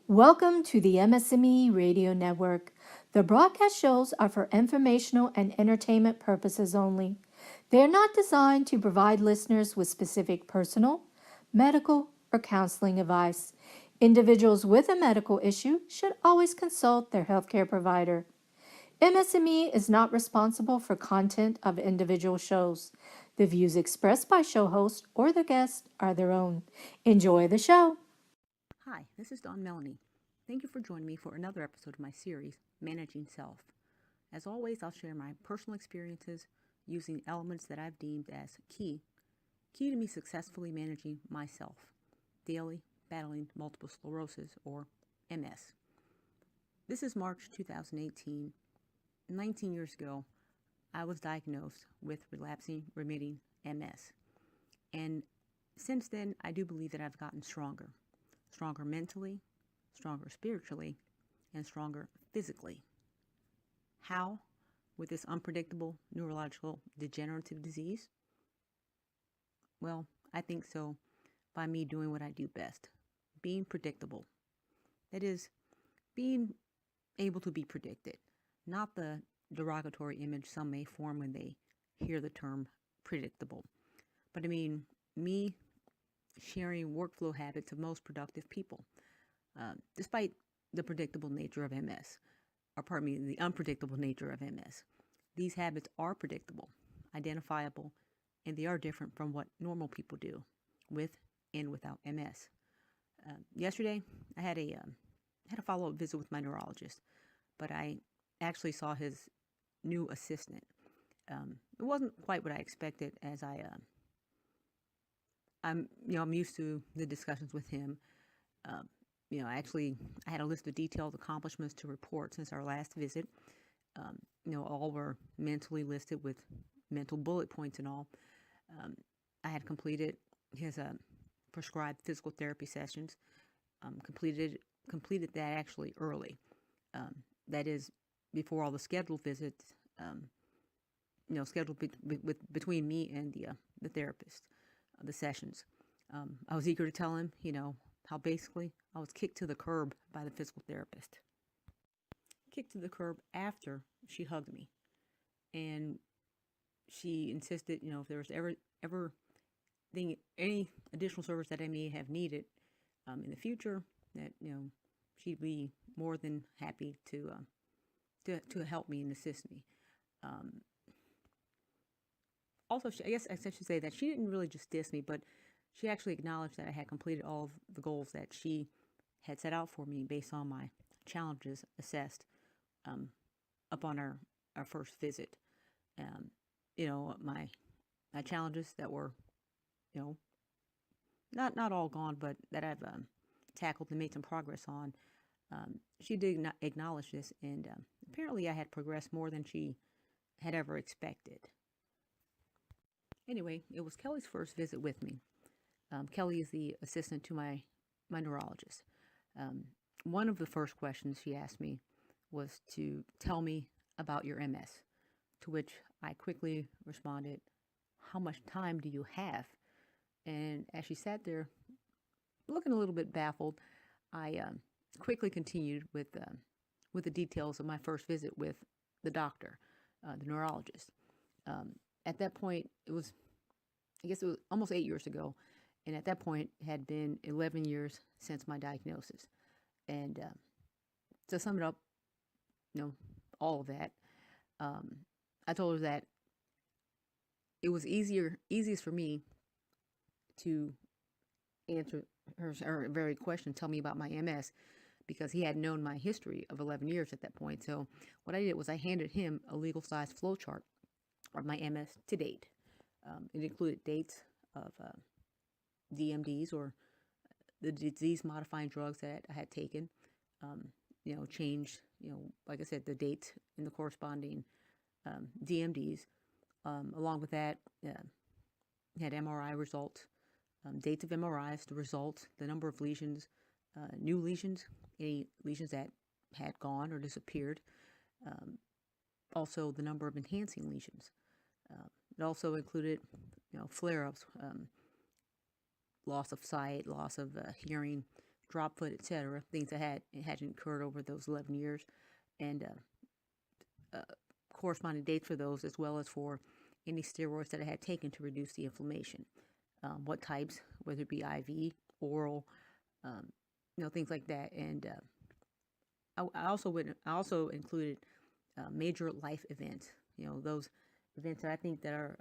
Welcome to the MS&Me Radio Network. The broadcast shows are for informational and entertainment purposes only. They are not designed to provide listeners with specific personal, medical, or counseling advice. Individuals with a medical issue should always consult their healthcare provider. MS&Me is not responsible for content of individual shows. The views expressed by show hosts or their guests are their own. Enjoy the show. Hi, this is Dawn Melanie. Thank you for joining me for another episode of my series, Managing Self. As always, I'll share my personal experiences using elements that I've deemed as key to me successfully managing myself, daily battling multiple sclerosis, or MS. This is March 2018. 19 years ago, I was diagnosed with relapsing remitting MS. And since then, I do believe that I've gotten stronger mentally, stronger spiritually, and stronger physically. How? With this unpredictable neurological degenerative disease? Well, I think so by me doing what I do best, being predictable. That is, being able to be predicted, not the derogatory image some may form when they hear the term predictable. But I mean, me sharing workflow habits of most productive people, despite the predictable nature of MS, or pardon me, the unpredictable nature of MS. These habits are predictable, identifiable, and they are different from what normal people do with and without MS. Yesterday, I had a follow-up visit with my neurologist, but I actually saw his new assistant. It wasn't quite what I expected, as I'm used to the discussions with him. I had a list of detailed accomplishments to report since our last visit. All were mentally listed with mental bullet points and all. I had completed his prescribed physical therapy sessions. Completed that actually early. That is before all the scheduled visits. Scheduled between me and the therapist. The sessions. I was eager to tell him, how basically I was kicked to the curb by the physical therapist. Kicked to the curb after she hugged me. And she insisted, if there was ever any additional service that I may have needed in the future, that, she'd be more than happy to help me and assist me. Also, I guess I should say that she didn't really just diss me, but she actually acknowledged that I had completed all of the goals that she had set out for me based on my challenges assessed upon our first visit. My challenges that were, not all gone, but that I've tackled and made some progress on. She did not acknowledge this, and apparently I had progressed more than she had ever expected. Anyway, it was Kelly's first visit with me. Kelly is the assistant to my neurologist. One of the first questions she asked me was to tell me about your MS, to which I quickly responded, "How much time do you have?" And as she sat there, looking a little bit baffled, I quickly continued with the details of my first visit with the doctor, the neurologist. At that point, it was almost 8 years ago. And at that point, it had been 11 years since my diagnosis. And to sum it up, all of that, I told her that it was easiest for me to answer her very question, tell me about my MS, because he had known my history of 11 years at that point. So what I did was I handed him a legal-size flowchart of my MS to date. It included dates of DMDs, or the disease-modifying drugs that I had taken. Changed, like I said, the dates in the corresponding DMDs. Along with that, had MRI results, dates of MRIs, the results, the number of lesions, new lesions, any lesions that had gone or disappeared. Also, the number of enhancing lesions. It also included, flare-ups, loss of sight, loss of hearing, drop foot, etc., things that hadn't occurred over those 11 years, and corresponding dates for those, as well as for any steroids that I had taken to reduce the inflammation. What types, whether it be IV, oral, things like that. And I also included major life events. Those events that I think that are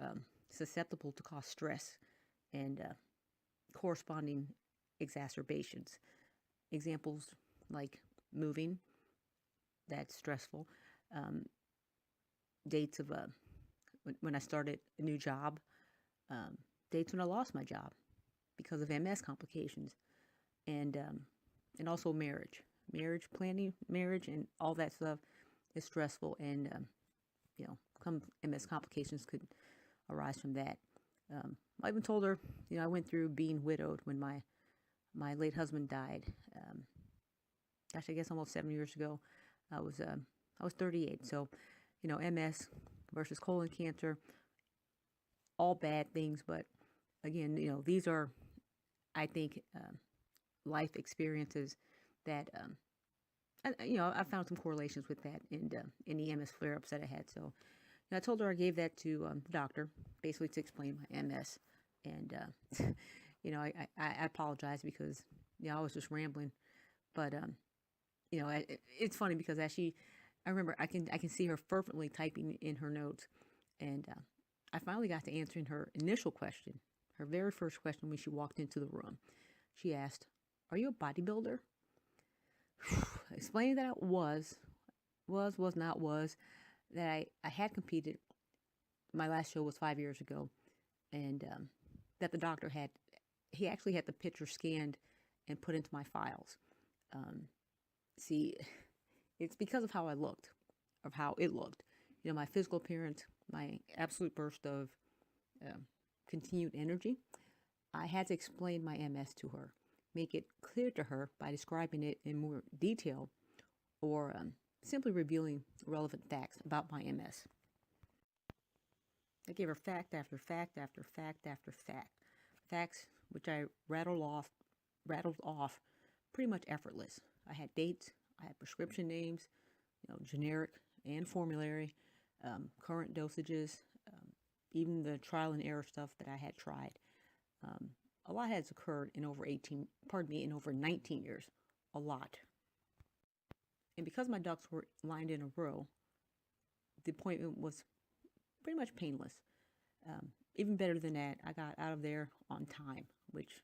susceptible to cause stress and corresponding exacerbations. Examples like moving, that's stressful. Dates of when I started a new job, dates when I lost my job because of MS complications, and also marriage planning, marriage, and all that stuff is stressful, and come MS complications could arise from that. I even told her, I went through being widowed when my late husband died. I guess almost 7 years ago. I was 38, so MS versus colon cancer, all bad things, but again, these are, I think, life experiences that I found some correlations with that in the MS flare-ups that I had. So I told her I gave that to the doctor, basically to explain my MS, and I apologize because I was just rambling, but it's funny because I remember I can see her fervently typing in her notes, and I finally got to answering her initial question, her very first question when she walked into the room. She asked, "Are you a bodybuilder?" Explaining that I was that I had competed. My last show was 5 years ago, and that the doctor he actually had the picture scanned and put into my files. See, it's because of how I looked, of how it looked. My physical appearance, my absolute burst of continued energy. I had to explain my MS to her, make it clear to her by describing it in more detail, or simply revealing relevant facts about my MS. I gave her fact after fact after fact after fact. Facts which I rattled off pretty much effortless. I had dates, I had prescription names, generic and formulary, current dosages, even the trial and error stuff that I had tried. A lot has occurred in over 19 years. A lot. And because my ducks were lined in a row, the appointment was pretty much painless. Even better than that, I got out of there on time, which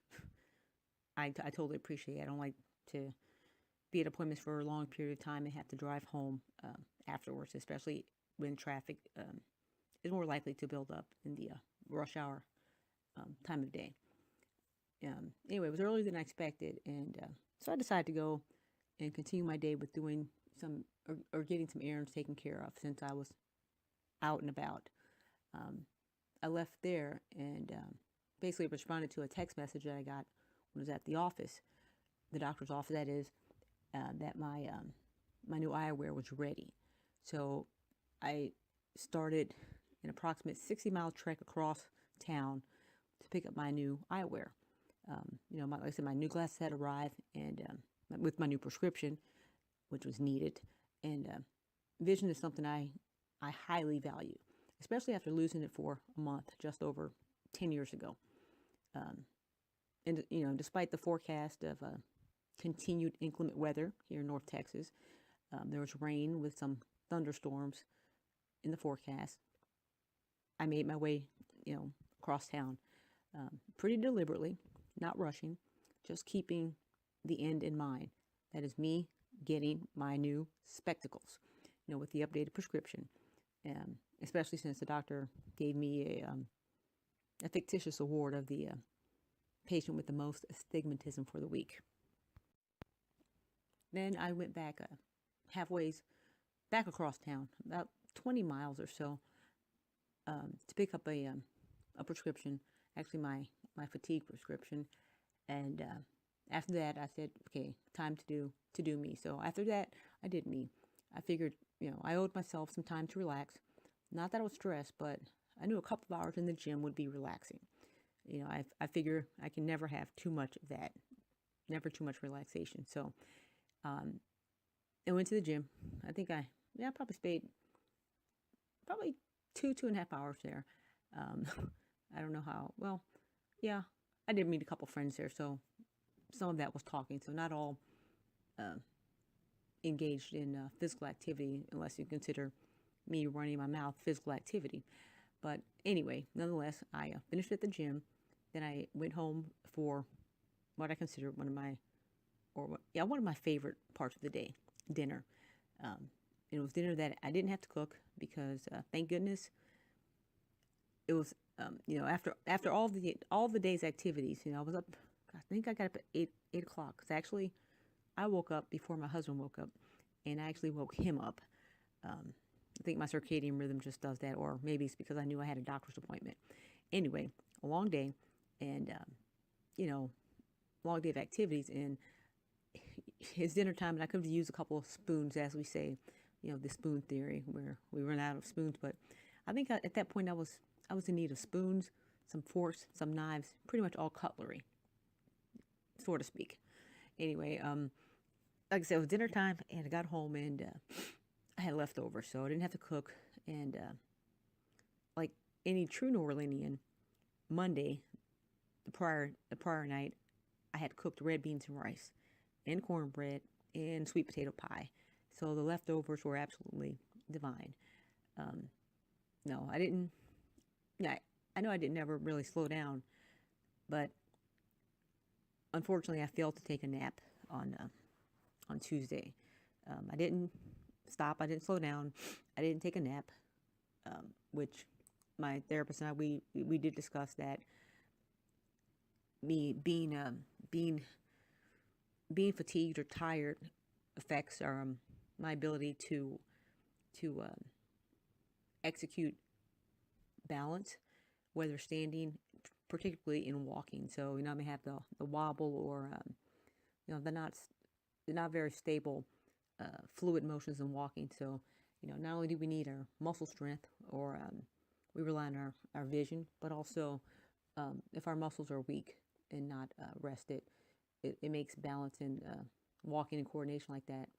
I totally appreciate. I don't like to be at appointments for a long period of time and have to drive home afterwards, especially when traffic is more likely to build up in the rush hour time of day. Anyway, it was earlier than I expected, and so I decided to go and continue my day with doing some or getting some errands taken care of since I was out and about. I left there and basically responded to a text message that I got when I was at the office, the doctor's office, that is, that my new eyewear was ready. So I started an approximate 60-mile trek across town to pick up my new eyewear. Like I said, my new glasses had arrived, and with my new prescription, which was needed. And vision is something I highly value, especially after losing it for a month just over 10 years ago. And despite the forecast of continued inclement weather here in North Texas, there was rain with some thunderstorms in the forecast. I made my way, across town pretty deliberately, not rushing, just keeping the end in mind. That is me getting my new spectacles, with the updated prescription, especially since the doctor gave me a fictitious award of the patient with the most astigmatism for the week. Then I went back halfway back across town, about 20 miles or so, to pick up a prescription, actually my fatigue prescription. And after that, I said, okay, time to do me. So after that, I did me. I figured, I owed myself some time to relax. Not that I was stressed, but I knew a couple of hours in the gym would be relaxing. I figure I can never have too much of that. never too much relaxation. So I went to the gym. I think I probably spent probably 2.5 hours there. Um, I don't know how. Well, yeah, I did meet a couple friends there, so some of that was talking. So not all engaged in physical activity, unless you consider me running my mouth physical activity. But anyway, nonetheless, I finished at the gym. Then I went home for what I consider one of my favorite parts of the day, dinner. It was dinner that I didn't have to cook because, thank goodness, it was after all the day's activities. I was up. I think I got up at 8 o'clock. Cause actually, I woke up before my husband woke up, and I actually woke him up. I think my circadian rhythm just does that, or maybe it's because I knew I had a doctor's appointment. Anyway, a long day, and long day of activities, and it's dinner time, and I could have used a couple of spoons, as we say, the spoon theory, where we run out of spoons. But I think at that point I was in need of spoons, some forks, some knives, pretty much all cutlery, so to speak. Anyway, like I said, it was dinner time, and I got home, and I had leftovers, so I didn't have to cook. And like any true New Orleanian, Monday, the prior night, I had cooked red beans and rice, and cornbread, and sweet potato pie. So the leftovers were absolutely divine. No, I didn't. Yeah, I know I didn't ever really slow down, but unfortunately, I failed to take a nap on Tuesday. I didn't stop. I didn't slow down. I didn't take a nap, which my therapist and I we did discuss that. Me being fatigued or tired affects my ability to execute balance, whether standing, particularly in walking. So I may have the wobble, or they're not very stable fluid motions in walking. So not only do we need our muscle strength, or we rely on our vision, but also if our muscles are weak and not rested, it makes balance and walking and coordination like that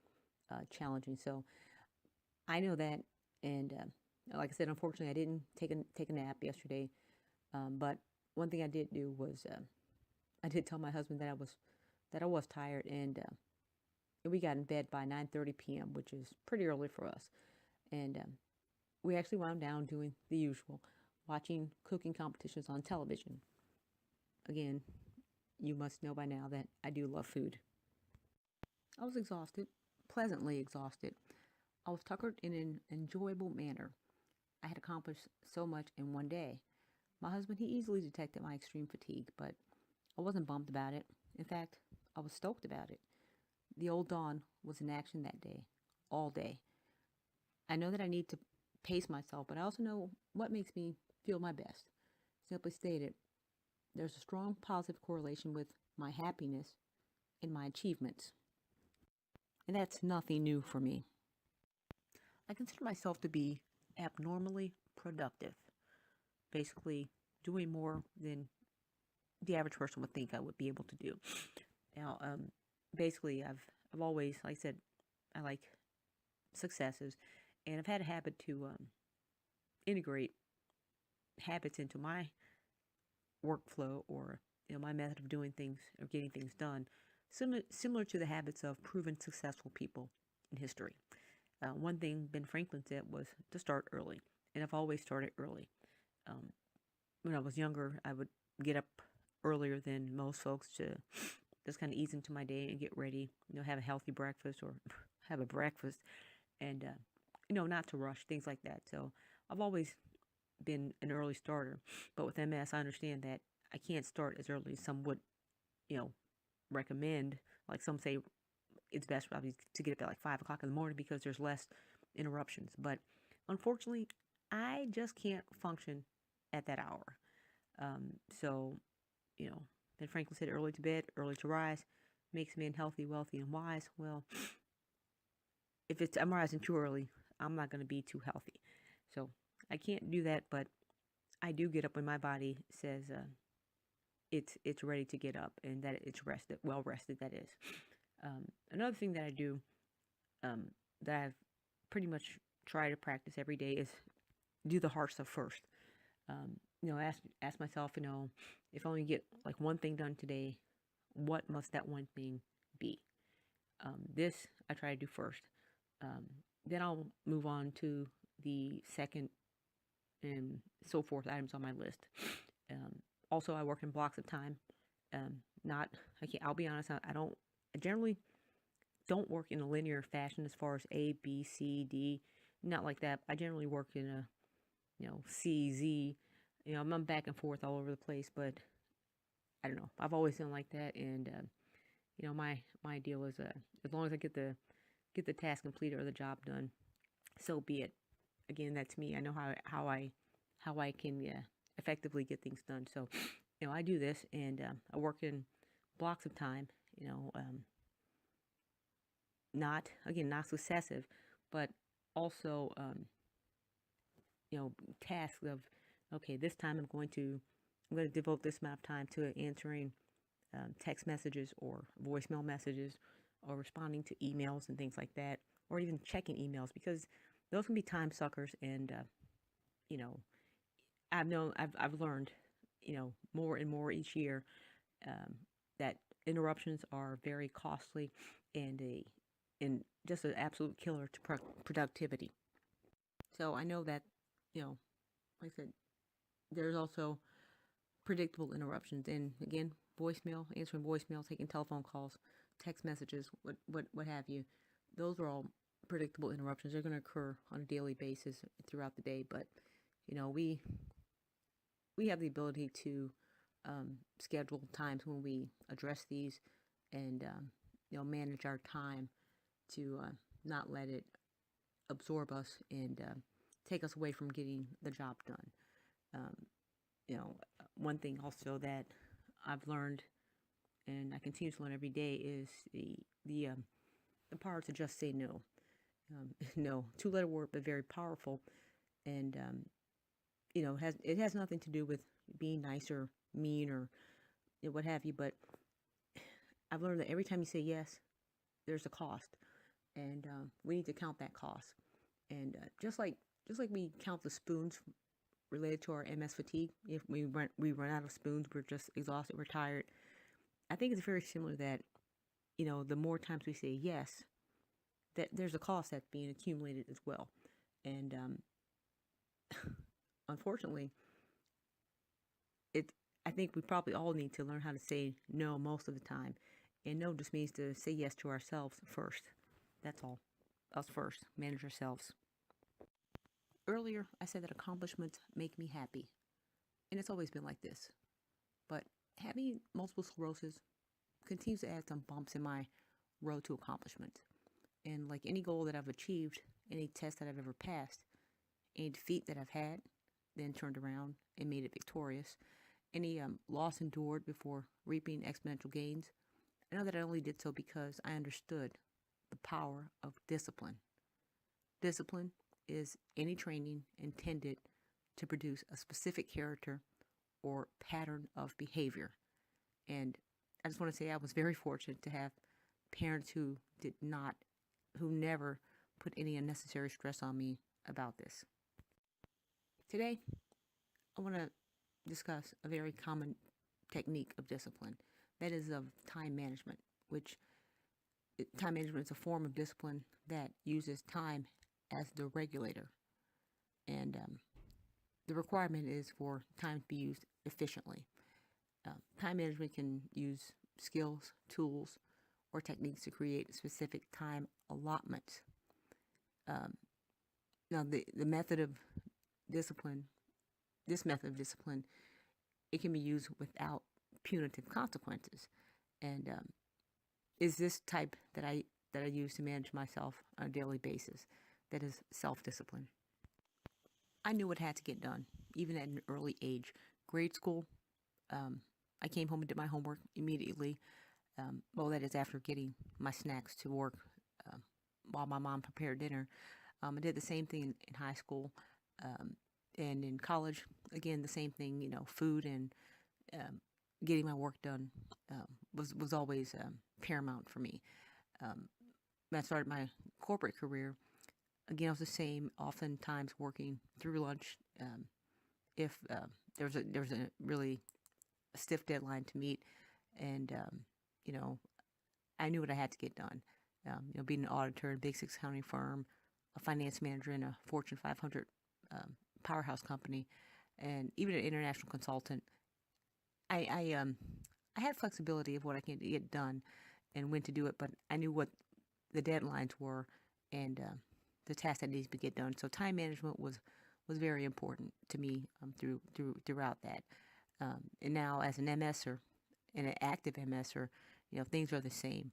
challenging. So I know that, and like I said, unfortunately, I didn't take a nap yesterday. But one thing I did do was I did tell my husband that I was tired, and we got in bed by 9:30 p.m., which is pretty early for us. And we actually wound down doing the usual, watching cooking competitions on television. Again, you must know by now that I do love food. I was exhausted, pleasantly exhausted. I was tuckered in an enjoyable manner. I had accomplished so much in one day. My husband, he easily detected my extreme fatigue, but I wasn't bummed about it. In fact, I was stoked about it. The old Dawn was in action that day, all day. I know that I need to pace myself, but I also know what makes me feel my best. Simply stated, there's a strong positive correlation with my happiness and my achievements. And that's nothing new for me. I consider myself to be abnormally productive, basically doing more than the average person would think I would be able to do. Now, basically, I've always, like I said, I like successes, and I've had a habit to integrate habits into my workflow, or my method of doing things or getting things done, similar to the habits of proven successful people in history. One thing Ben Franklin said was to start early, and I've always started early. Um, when I was younger, I would get up earlier than most folks to just kind of ease into my day and get ready, have a healthy breakfast, or have a breakfast, and not to rush, things like that. So I've always been an early starter, but with MS, I understand that I can't start as early as some would, you know, recommend. Like some say, it's best probably to get up at like 5 o'clock in the morning because there's less interruptions. But unfortunately, I just can't function at that hour. So, you know, Ben Franklin said, early to bed, early to rise, makes men healthy, wealthy, and wise. Well, if I'm rising too early, I'm not going to be too healthy. So I can't do that, but I do get up when my body says it's ready to get up and that it's rested, well rested. That is. Another thing that I do, um, that I've pretty much try to practice every day is do the hard stuff first. Ask myself, if I only get like one thing done today, what must that one thing be? This I try to do first. Um, then I'll move on to the second and so forth items on my list. Also, I work in blocks of time. Not, I can't, I'll be honest, I generally don't work in a linear fashion as far as A, B, C, D, not like that. I generally work in a, C, Z. I'm back and forth all over the place, but I don't know. I've always done like that, and my deal is as long as I get the task completed or the job done, so be it. Again, that's me. I know how I can effectively get things done. So, I do this, and I work in blocks of time. Not successive, but also tasks of, okay, this time I'm going to devote this amount of time to answering text messages or voicemail messages or responding to emails and things like that, or even checking emails, because those can be time suckers. And you know I've learned more and more each year, that interruptions are very costly and just an absolute killer to productivity. So I know that, like I said, there's also predictable interruptions, and again, voicemail, answering voicemail, taking telephone calls, text messages, what have you. Those are all predictable interruptions. They're going to occur on a daily basis throughout the day, but we have the ability to schedule times when we address these, and manage our time to not let it absorb us and take us away from getting the job done. Um, One thing also that I've learned, and I continue to learn every day, is the power to just say no. No, two-letter word, but very powerful, and it has nothing to do with being nice or mean or what have you. But I've learned that every time you say yes, there's a cost, and we need to count that cost. And just like we count the spoons related to our MS fatigue. If we run out of spoons, we're just exhausted, we're tired. I think it's very similar that, the more times we say yes, that there's a cost that's being accumulated as well. And unfortunately, I think we probably all need to learn how to say no most of the time. And no just means to say yes to ourselves first. That's all. Us first. Manage ourselves. Earlier, I said that accomplishments make me happy. And it's always been like this. But having multiple sclerosis continues to add some bumps in my road to accomplishment. And like any goal that I've achieved, any test that I've ever passed, any defeat that I've had, then turned around and made it victorious, any loss endured before reaping exponential gains, I know that I only did so because I understood the power of discipline. Discipline is any training intended to produce a specific character or pattern of behavior. And I just want to say I was very fortunate to have parents who never put any unnecessary stress on me about this. Today, I want to discuss a very common technique of discipline, that is of time management, which time management is a form of discipline that uses time as the regulator. And the requirement is for time to be used efficiently. Time management can use skills, tools, or techniques to create specific time allotments. Now, the method of discipline, this method of discipline, it can be used without punitive consequences, and is this type that I use to manage myself on a daily basis. That is self-discipline. I knew what had to get done, even at an early age. Grade school, I came home and did my homework immediately. That is after getting my snacks to work while my mom prepared dinner. I did the same thing in high school, and in college, again, the same thing, food and getting my work done was always paramount for me. When I started my corporate career, again, it was the same. Oftentimes working through lunch. If there was a really stiff deadline to meet, and you know, I knew what I had to get done. Being an auditor in a big six accounting firm, a finance manager in a Fortune 500 powerhouse company, and even an international consultant, I had flexibility of what I can get done and when to do it, but I knew what the deadlines were and the tasks that needed to get done. So time management was very important to me throughout that. And now as an MSer, and an active MSer, things are the same.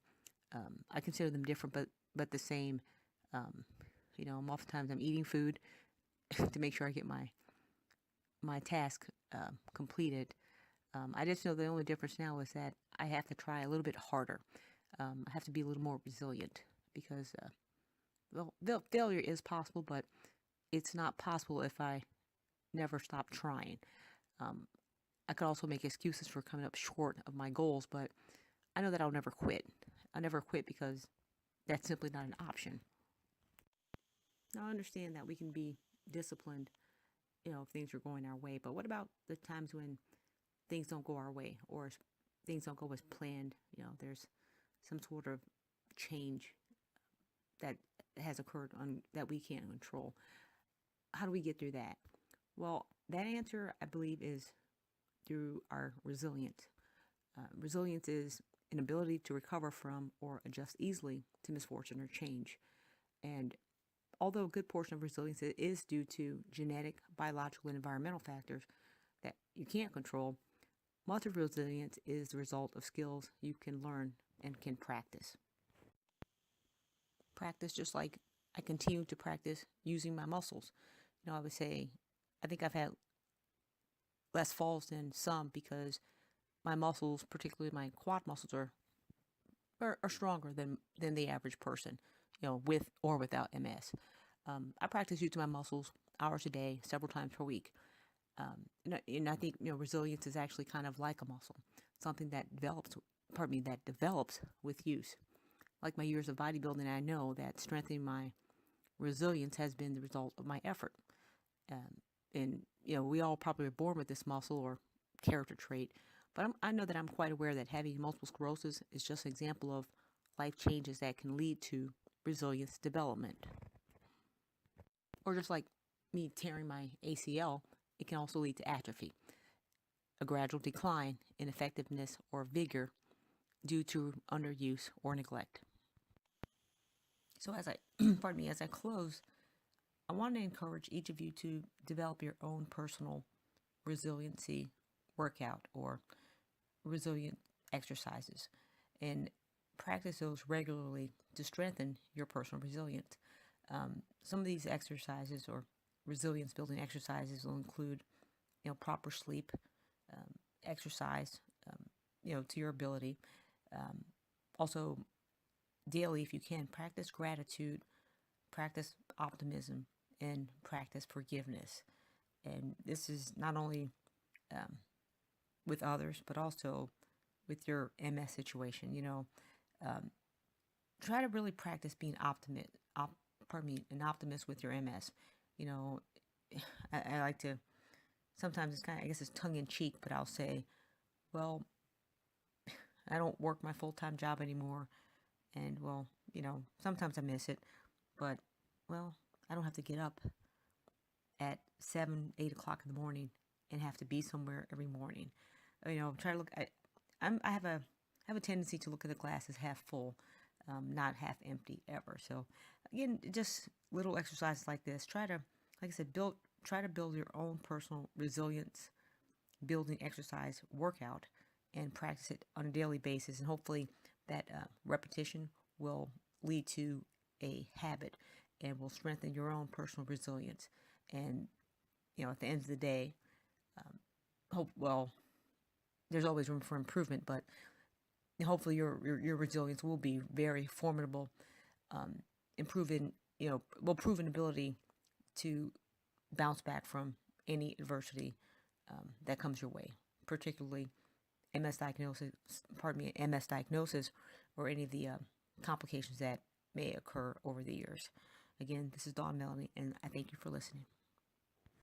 I consider them different, but the same. Oftentimes I'm eating food to make sure I get my task completed. I just know the only difference now is that I have to try a little bit harder. I have to be a little more resilient because failure is possible, but it's not possible if I never stop trying. I could also make excuses for coming up short of my goals, but I know that I'll never quit. I'll never quit because that's simply not an option. Now, I understand that we can be disciplined, if things are going our way, but what about the times when things don't go our way or things don't go as planned? There's some sort of change that has occurred that we can't control. How do we get through that? Well, that answer, I believe, is through our resilience. Resilience is an ability to recover from or adjust easily to misfortune or change. And although a good portion of resilience is due to genetic, biological, and environmental factors that you can't control, much of resilience is the result of skills you can learn and can practice. Practice just like I continue to practice using my muscles. I would say I think I've had less falls than some because my muscles, particularly my quad muscles, are stronger than the average person, with or without MS. I practice using my muscles hours a day, several times per week. And I think, resilience is actually kind of like a muscle, something that develops with use. Like my years of bodybuilding, I know that strengthening my resilience has been the result of my effort. And we all probably are born with this muscle or character trait, but I know that I'm quite aware that having multiple sclerosis is just an example of life changes that can lead to resilience development. Or just like me tearing my ACL, it can also lead to atrophy, a gradual decline in effectiveness or vigor due to underuse or neglect. So as I close, I want to encourage each of you to develop your own personal resiliency workout or resilient exercises and practice those regularly to strengthen your personal resilience. Some of these exercises or resilience building exercises will include, proper sleep, exercise, to your ability. Also, daily, if you can, practice gratitude, practice optimism, and practice forgiveness. And this is not only with others, but also with your MS situation. Try to really practice being an optimist with your MS. I like to, sometimes it's I guess it's tongue in cheek, but I'll say, well, I don't work my full-time job anymore. And well, sometimes I miss it, but well, I don't have to get up at 7, 8 o'clock in the morning and have to be somewhere every morning. Try to look at, I have a tendency to look at the glass as half full, not half empty ever. So again, just little exercises like this. Try to, like I said, try to build your own personal resilience building exercise workout and practice it on a daily basis. And hopefully that repetition will lead to a habit and will strengthen your own personal resilience. And, at the end of the day, there's always room for improvement, but hopefully your resilience will be very formidable, proven ability to bounce back from any adversity that comes your way, particularly MS diagnosis or any of the complications that may occur over the years. Again, this is Dawn Melanie, and I thank you for listening.